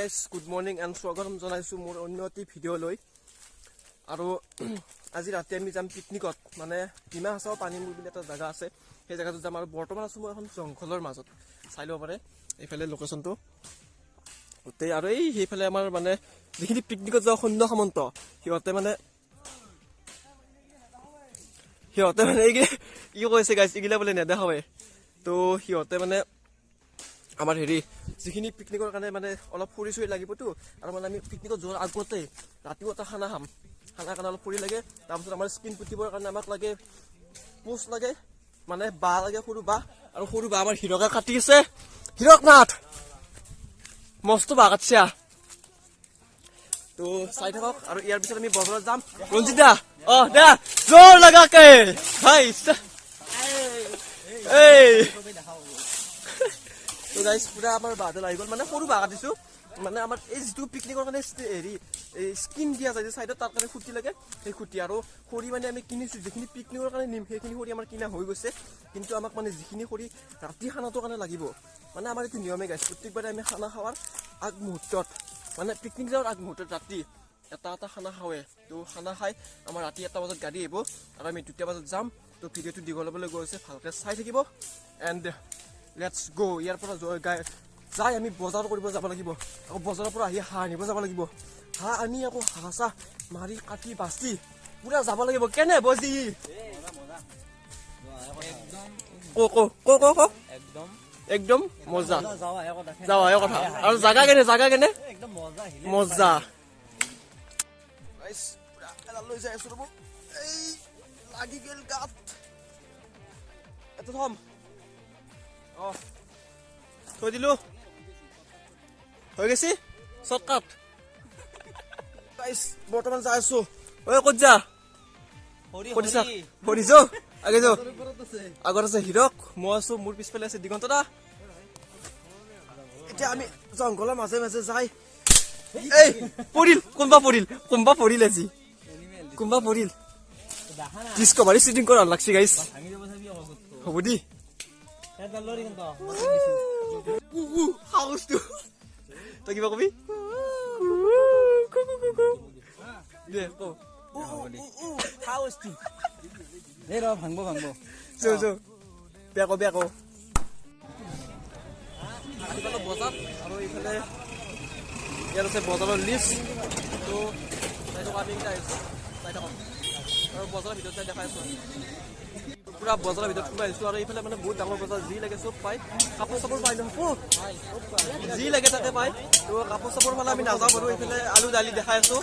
guys, good morning and স্বাগতম জনাইছো মোৰ অন্য এটি ভিডিও লৈ আৰু আজি ৰাতি আমি যাম পিকনিকত মানে ডিমা হাছাও পানীমুৰ বুলি এটা জায়গা আছে সেই জায়গাটো যাম আৰু বৰ্তমান আছো মই এখন জংঘলৰ মাজত চাই লব পাৰে এইফালে লোকেশনটো ওতে আৰু এই হেইফালে আমাৰ মানে যিখিনি পিকনিকত যাও সন্ধ্যা সামন্ত হিয়তে মানে এই কি কৈছে গাইস ইগিলা বলে নেদেখাৱে তো হিয়তে মানে আমাৰ হেৰি যিখিনি পিকনিকৰ কাৰণে মানে অলপ ফুৰি চুৰি লাগিবতো আৰু মানে আমি পিকনিকত যোৱাৰ আগতে ৰাতিও এটা খানা খাম খানা কাৰণে অলপ ফুৰি লাগে তাৰপিছত আমাৰ স্কিন পুতিবৰ কাৰণে আমাক লাগে পোষ্ট লাগে মানে বা লাগে সৰু বা আৰু সৰু বা আমাৰ হিৰকা কাটি আছে হিৰকনাথ মস্ত বা কাটছে তো চাই থাকক আৰু ইয়াৰ পিছত আমি বজাৰত যাম ৰঞ্জিত দা দা জোৰ লাগাকে ভাই এই তো গাইস পুরা আমার বাদল আই গল মানে সরু বাগা দিছো মানে আমার এই যেটো পিকনিকৰ কাৰণে হেৰি এই স্কিন দিয়া যায় যে সাইডত তাৰ কাৰণে খুঁটি লাগে সেই খুঁটি আৰু খৰি মানে আমি কিনিছো যিখিনি পিকনিকৰ কাৰণে নিম সেইখিনি খৰি আমাৰ কিনা হৈ গৈছে কিন্তু আমাক মানে যিখিনি খৰি ৰাতি খানাটো কাৰণে লাগিব মানে আমাৰ এটো নিয়মে গাইস প্ৰত্যেকবাৰে আমি খানা খাৱাৰ আগ মুহূৰ্তত মানে পিকনিক যাওয়াৰ আগ মুহূৰ্তত ৰাতি এটা খানা খাওৱে তো খানা খাই আমাৰ ৰাতি 1টা বজাত গাড়ী আহিব আৰু আমি 2টা বজাত যাম তো ভিডিওটো দীঘলবলৈ গৈছে ভালকে চাই থাকিব এন্ড লেটস গো ইয়াৰ পৰা যাই আমি বজাৰ কৰিব যাব লাগিব আৰু বজাৰৰ পৰা আহি হাঁহ আনিব যাব লাগিব হাঁহ আনি আকৌ হাঁহা মাৰি কাটি বাছি পুৰা যাব লাগিব কেনে বজি একদম মজা যাও আহে কথা আৰু জাগা কেনে একদম মজা গাইস পুৰা এলা লৈ যাই আছো ৰব এই লাগি গেল গাত এত থম থৈ দিলো হৈ গেছি শর্টকাট গাইস বৰ্তমান যাই আছো ওই ক'ত যা হৰিছো আগে যাও আগত আছে হিৰক মই আছো মোৰ পিছফালে আছে দিগন্ত দা এতিয়া আমি জংঘলৰ মাজে মাজে যাই এই কোনবা পৰিল আজি কোনবা পৰিল ডিসকভাৰী শুটিং কৰা লাগছি গাইস হ'ব দি হাউস তো কিবা কবি ভাঙব বেকো বজাৰ আৰু এইফালে ইয়াত আছে বজাৰৰ লিষ্ট তো আমি চাই থাকোঁ আৰু বজাৰৰ ভিতৰত যাই দেখাই আছো পুৰা বজাৰৰ ভিতৰত সোমাই আহিছো আৰু এইফালে মানে বহুত ডাঙৰ বজাৰ যি লাগে চব পায় কাপোৰ চাপোৰ পায় নহয় যি লাগে তাকে পায় তো কাপোৰ চাপোৰ ফালে আমি নাযাওঁ বাৰু এইফালে আলু দালি দেখাই আছো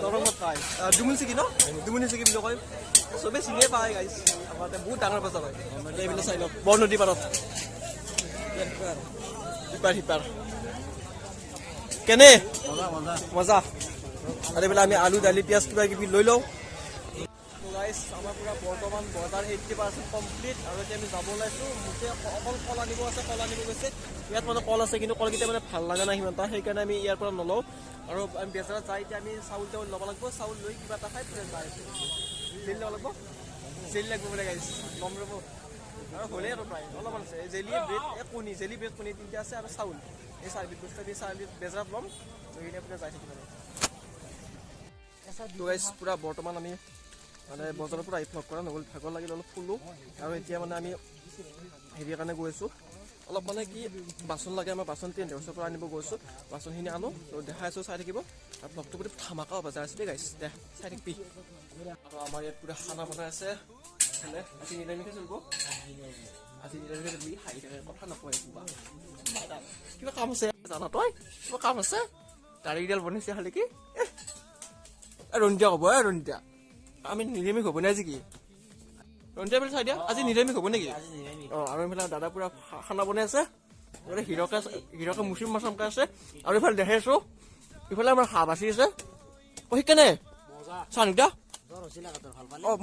দৰঙত পায় ডুমুন চিকি ডুমুনি চিকি বুলি কয় চবে চিনিয়ে পায় গাইছ আমাৰ বহুত ডাঙৰ বজাৰ হয় এইবিলাক চাই লওক বৰ নদী পাৰত সিপাৰ কেনে মজা আৰু এইফালে আমি আলু দালি পিঁয়াজ কিবা কিবি লৈ লওঁ গাইস আমাৰ পুৰা বৰ্তমান বজাৰ 80% কমপ্লিট আৰু এতিয়া আমি যাব ওলাইছো মুখে অকল কল আনিব আছে কল আনিব গৈছে ইয়াত মানে কল আছে কিন্তু কলকেইটা মানে ভাল লগা নাই সিমানটা সেইকাৰণে আমি ইয়াৰ পৰা নলওঁ আৰু আমি বেজাৰত যাই এতিয়া আমি চাউল ল'ব লাগিব চাউল লৈ কিবা এটা খাই যাই জেলি ল'ব লাগিব জেলি লাগিব বোলে গাইছ লম ৰ'ব আৰু হ'লে আৰু প্ৰায় অলপমান আছে জেলি ব্ৰেড কণী জেলি ব্ৰেড কণী 3টা আছে আৰু চাউল এই 4বিধ বস্তু আমি 4বিধ বেজাৰত ল'ম লৈ কিনে যাই থাকিব তো গাইছ পুৰা বৰ্তমান আমি মানে বজাৰৰ পৰা ভ্লগ কৰা নগ'ল ভাগৰ লাগিল অলপ ফুলো আৰু এতিয়া মানে আমি হেৰিৰ কাৰণে গৈ আছোঁ অলপ মানে কি বাচন লাগে আমাৰ বাচন টেণ্ট হাউচৰ পৰা আনিব গৈছোঁ বাচনখিনি আনো তো দেখাই আছোঁ চাই থাকিব আৰু ভ্লগটো গোটেই ধামাকা বজাৰ আছে দেই গাইছ দে চাই থাকিবি আৰু আমাৰ ইয়াত পুৰা খানা বনাই আছে আজি নিৰামিষে চলিব আজি নিৰামিষে চলিবি হাঁহি থাকে কথা নকয় কিবা কাম আছে জানা তই কিবা কাম আছে দাড়িডাল বনাইছে খালি কি ৰঞ্জিতা ক'ব ৰঞ্জিতা আমি নিৰামিষ হ'ব নে আজি কি ৰঞ্জিতা বুলি চাই দিয়া আজি নিৰামিষ হ'ব নেকি আৰু এইফালে দাদা পুৰা খানা বনাই আছে হিৰকে মুছলিম মাছ আমকা আছে আৰু এইফালে দেখাই আছো ইফালে আমাৰ হাঁহ বাচি আছে সেইকাৰণে চানুদা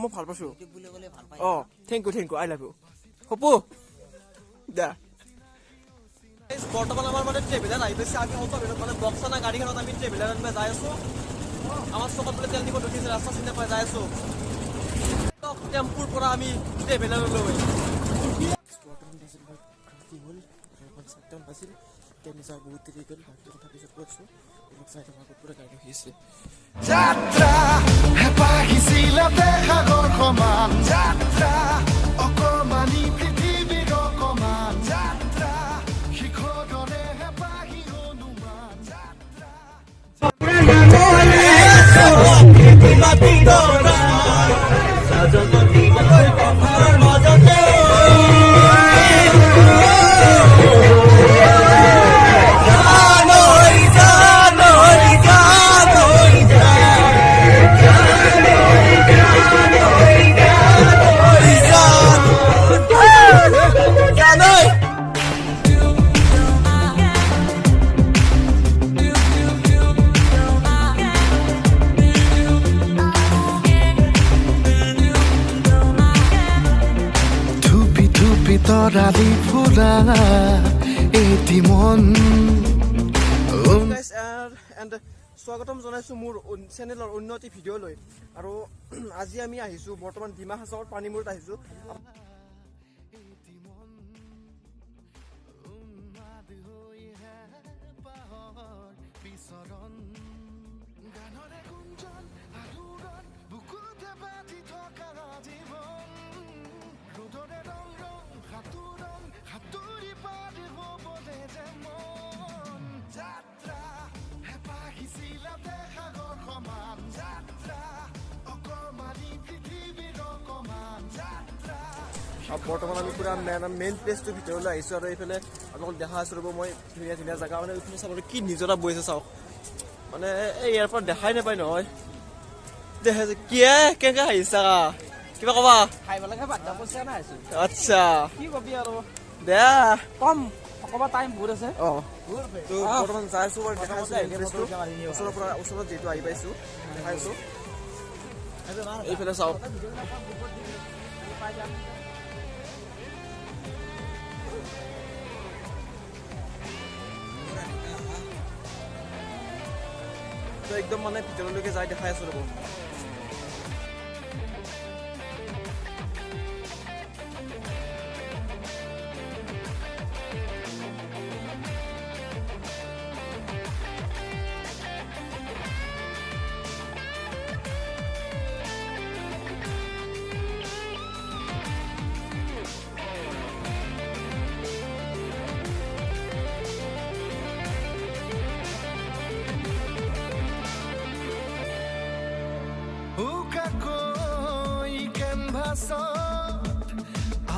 মই ভাল পাইছো thank you I love you হপু দা বৰ্তমান আমাৰ মানে ট্ৰেভেলাৰ আহি পাইছে আমি মানে বক্সানা গাড়ীখনত আমি ট্ৰেভেলাৰ আনিব যাই আছো আমাৰ চকত বলে তেল দিব ধৰিছে ৰাস্তা চিন্তা পাই যাই আছো টেম্পুৰ পৰা আমি ট্ৰেভেলাৰ লৈ এতিয়া আমি যাওঁ বহুত দেৰি গ'ল বাকী কথা পিছত কৈছোঁ এইবিলাক চাই থকা পুৰা গাড়ী ৰখি আছে যাত্ৰা হেঁপাহিছিলে সাগৰ সমান যাত্ৰা অকমানি পৃথিৱীৰ অকমান যাত্ৰা শিখৰৰে হেঁপাহি অনুমান তৰালি ফুৰা এটি মন এণ্ড স্বাগতম জনাইছোঁ মোৰ চেনেলৰ উন্নতি ভিডিঅ'লৈ আৰু আজি আমি আহিছোঁ বৰ্তমান ডিমা হাছাওৰ পানীমূৰত আহিছোঁ বৰ্তমান আমি পুৰা মেইন প্লেচটোৰ ভিতৰলৈ আহিছোঁ আৰু এইফালে আপোনালোক দেখা আছোঁ ৰ'ব মই ধুনীয়া ধুনীয়া জেগা মানে এইফালে চাবলৈ কি নিজৰা বৈ আছে চাওক মানে এই ইয়াৰ পৰা দেখাই নাপায় নহয় দেখা কিয় কেনেকৈ আহিছা কিবা ক'বা আচ্ছা কি কবি আৰু বেয়া কম অকমান টাইম বহুত আছে অঁ তো বৰ্তমান যাই আছোঁ বাৰু দেখা আছোঁ ওচৰৰ পৰা ওচৰত যিহেতু আহি পাইছোঁ দেখাই আছোঁ এইফালে চাওক একদম মানে ভিতৰলৈকে যাই দেখাই আছোঁ ৰ'ব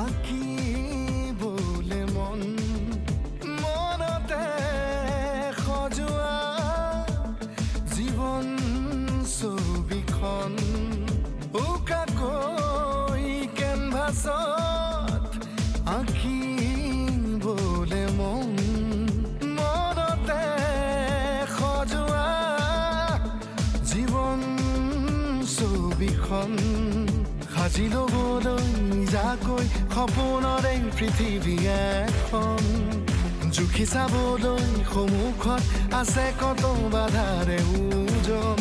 আঁকিবলে মন মনতে সজোৱা জীৱন ছবিখন উকাকৈ কেনভাছত আঁকিবলে মন মনতে সজোৱা জীৱন ছবিখন সাজি ল'বলৈ যাকৈ সপোনৰে পৃথিৱী এখন জুখি চাবলৈ সন্মুখত আছে কত বাধাৰে ওজন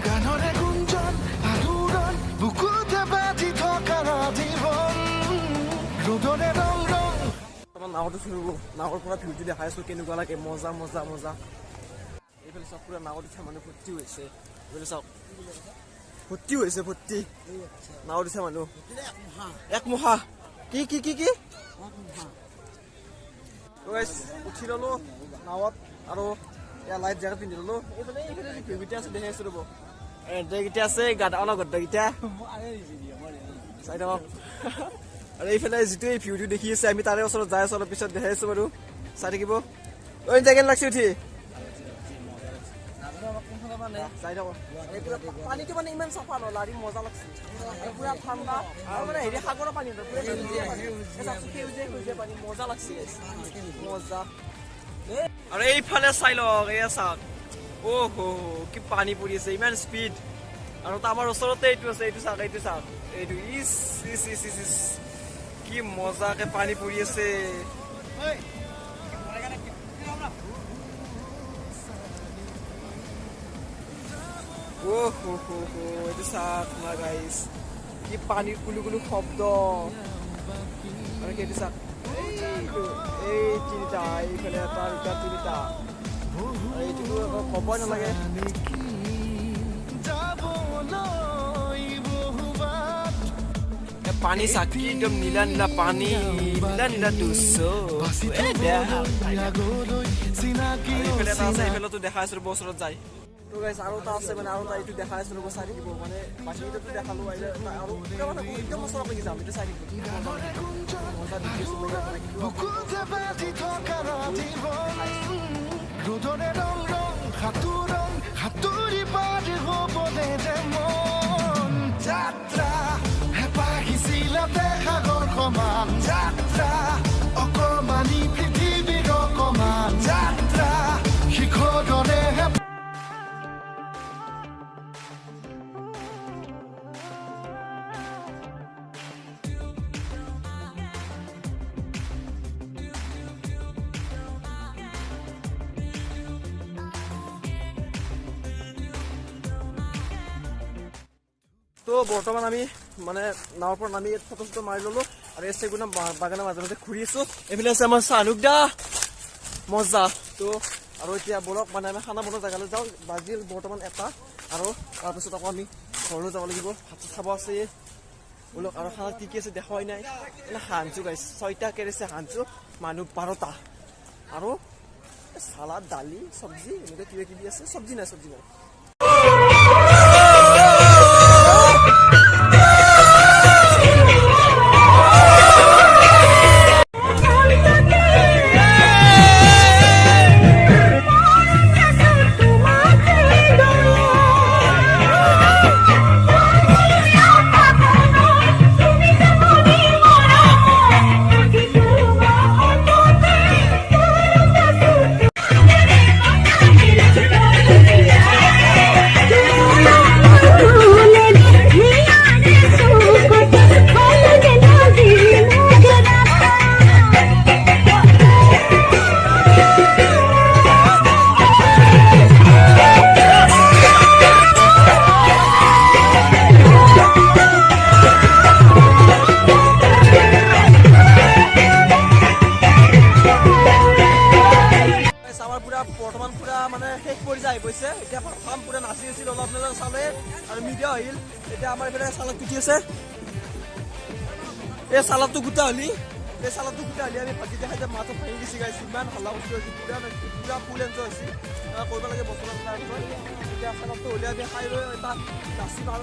গানৰে গুঞ্জন আলোড়ন বুকুতে বাজি থকা জীৱন ৰ'দৰে ৰং ৰং নাৱতো চলিব নাৱৰ পৰা ভিউটো দেখাই আছোঁ কেনেকুৱা লাগে মজা মজা মজা এইফালে চাওক পুৰা নাৱত উঠা মানুহ ভৰ্তি হৈছে এইফালে চাওক ভৰ্তি হৈছে ভৰ্তি নাৱত উঠা মানুহ একমহা কি কি কি কি উঠি ল'লো নাৱত আৰু ইয়াৰ লাইট জেকেট পিন্ধি ল'লো এইফালে এইফালে ভিউকেইটা আছে দেখাই আছোঁ ৰ'ব এণ্টাৰকেইটা আছে গাদা অলপ গদ্দাকেইটা চাই থাকক আৰু এইফালে যিটো এই ভিউটো দেখি আছে আমি তাৰে ওচৰত যাই আছোঁ অলপ পিছত দেখাই আছোঁ বাৰু চাই থাকিব ঐ জেকেট লাগছে উঠি চাই থাকক পানীটো মানে ইমান চাফা নলাৰি মজা লাগছে পুৰা ঠাণ্ডা আৰু মানে হেৰি সাগৰৰ পানী সেউজীয়া পানী মজা লাগছে মজা আৰু এইফালে চাই লওক এয়া চাওক অ' হো কি পানী পৰি আছে ইমান স্পীড আৰু আমাৰ ওচৰতে এইটো আছে এইটো চাওক এইটো ইচ ইচ ইচ ইচ ইচ কি মজাকে পানী পৰি আছে Oh, এইটো চাওক না গাইজ কি পানীৰ কুলু কুলু শব্দ মানে কেইটি চাক এই তিনিটা এইফালে এটা দুটা তিনিটা এইটো ক'বই নালাগে পানী চাকি একদম নীলা নীলা পানী নীলা নীলা এইফালেতো দেখা আছিলো বছৰত যায় তো গাইছ আৰু এটা আছে মানে আৰু এটা এইটো দেখা আছিলো চাই থাকিব মানে বাকীটো দেখালো আহিলে আৰু মানে একদম ওচৰত লাগি যাম এতিয়া চাই থাকিব সাঁতুৰি পাৰ হ'বলে যে মন যাত্ৰা হেঁপাহিছিলাতে সাগৰ সমান যাত্ৰা অকমানি পৃথিৱীৰ অকমান যাত্ৰা শিখৰৰে তো বৰ্তমান আমি মানে নাৱৰ পৰা নামি ফটো চটো মাৰি ল'লো আৰু এই চেগুনা বাগানৰ মাজে মাজে ঘূৰি আছো এইফালে আছে আমাৰ চানুক দা মজা তো আৰু এতিয়া বলক মানে আমি খানা বনোৱা জেগালৈ যাওঁ বাজিল বৰ্তমান এটা আৰু তাৰপিছত আকৌ আমি ঘৰলৈ যাব লাগিব ভাত খাব আছে বলক আৰু খানা কি কি আছে দেখুৱাই নাই মানে সানছো গাইছ 6টা কেৰেছে সানছো মানুহ 12টা আৰু চালাড দালি চব্জি এনেকৈ কিবা কিবি আছে চব্জি নাই বৰ্তমান পুৰা মানে শেষ কৰি যায় গৈছে এতিয়া প্ৰথম পুৰা নাচি আছিল অলপ অলপ চালে আৰু মিডিয়া আহিল এতিয়া আমাৰ এইফালে চালাদ কুটি আছে এই চালাদটো গোটা হ'লি আমি ভাজি দেখাই যে মাছটো ভাঙি গৈছে গাইছে ইমান হাল্লা উঠি হৈছে পুৰা ফুল এনজয় হৈছে কৰিব লাগে বছৰ এতিয়া চালাদটো হ'লে আমি খাই লৈ এটা নাচি ভাল